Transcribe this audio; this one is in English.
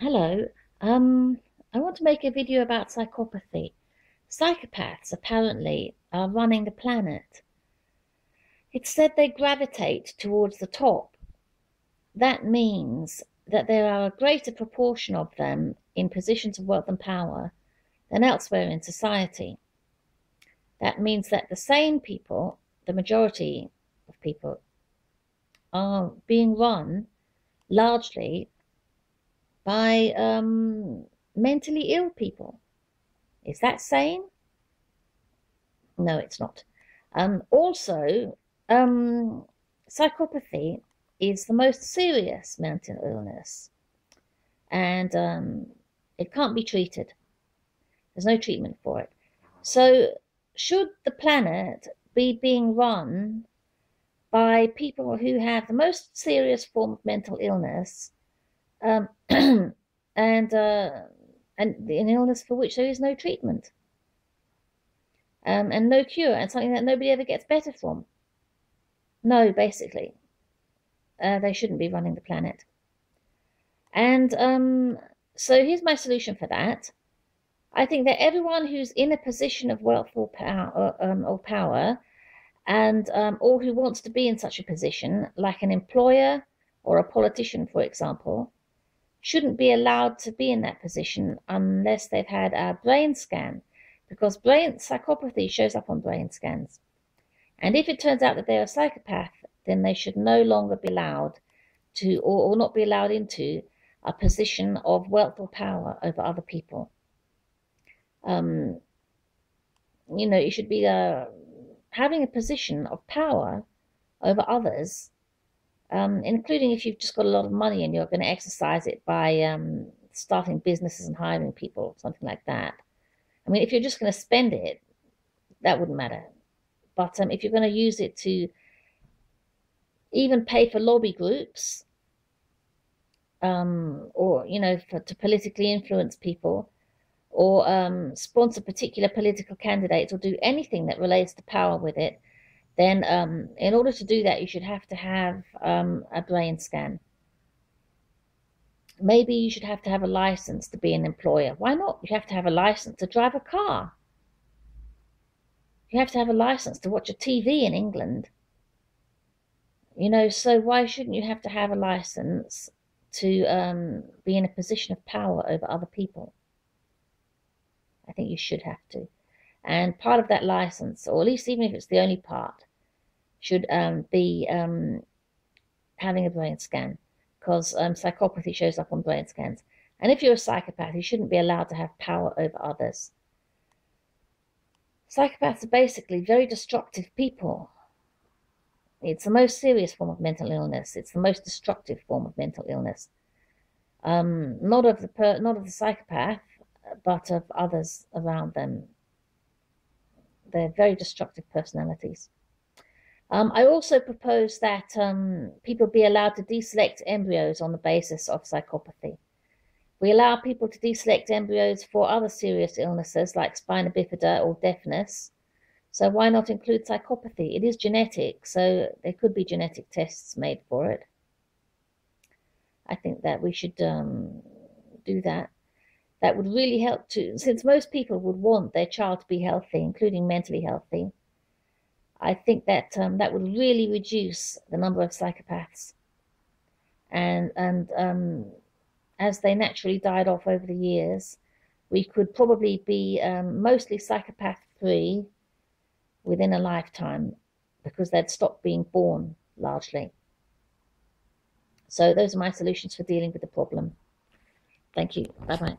Hello. I want to make a video about psychopathy. Psychopaths apparently are running the planet. It's said they gravitate towards the top. That means that there are a greater proportion of them in positions of wealth and power than elsewhere in society. That means that the sane people, the majority of people, are being run largely by mentally ill people. Is that sane? No, it's not. Also, psychopathy is the most serious mental illness, and it can't be treated. There's no treatment for it. So, should the planet be being run by people who have the most serious form of mental illness, um, and an illness for which there is no treatment? And no cure, and something that nobody ever gets better from. No, basically, they shouldn't be running the planet. And so here's my solution for that. I think that everyone who's in a position of wealth or power, and or who wants to be in such a position, like an employer or a politician, for example, shouldn't be allowed to be in that position unless they've had a brain scan, because brain psychopathy shows up on brain scans. And if it turns out that they're a psychopath, then they should no longer be allowed to, or not be allowed into, a position of wealth or power over other people. You know, you should be having a position of power over others, including if you've just got a lot of money and you're going to exercise it by starting businesses and hiring people, something like that. I mean, if you're just going to spend it, that wouldn't matter. But if you're going to use it to even pay for lobby groups, or, you know, to politically influence people, or sponsor particular political candidates, or do anything that relates to power with it, then in order to do that, you should have to have a brain scan. Maybe you should have to have a license to be an employer. Why not? You have to have a license to drive a car. You have to have a license to watch a TV in England. You know, so why shouldn't you have to have a license to be in a position of power over other people? I think you should have to. And part of that license, or at least even if it's the only part, should be having a brain scan, because psychopathy shows up on brain scans. And if you're a psychopath, you shouldn't be allowed to have power over others. Psychopaths are basically very destructive people. It's the most serious form of mental illness. It's the most destructive form of mental illness. Not of the psychopath, but of others around them. They're very destructive personalities. I also propose that people be allowed to deselect embryos on the basis of psychopathy. We allow people to deselect embryos for other serious illnesses like spina bifida or deafness. So why not include psychopathy? It is genetic, so there could be genetic tests made for it. I think that we should do that. That would really help too, since most people would want their child to be healthy, including mentally healthy. I think that that would really reduce the number of psychopaths, and as they naturally died off over the years, we could probably be mostly psychopath-free within a lifetime, because they'd stop being born largely. So those are my solutions for dealing with the problem. Thank you. Bye-bye.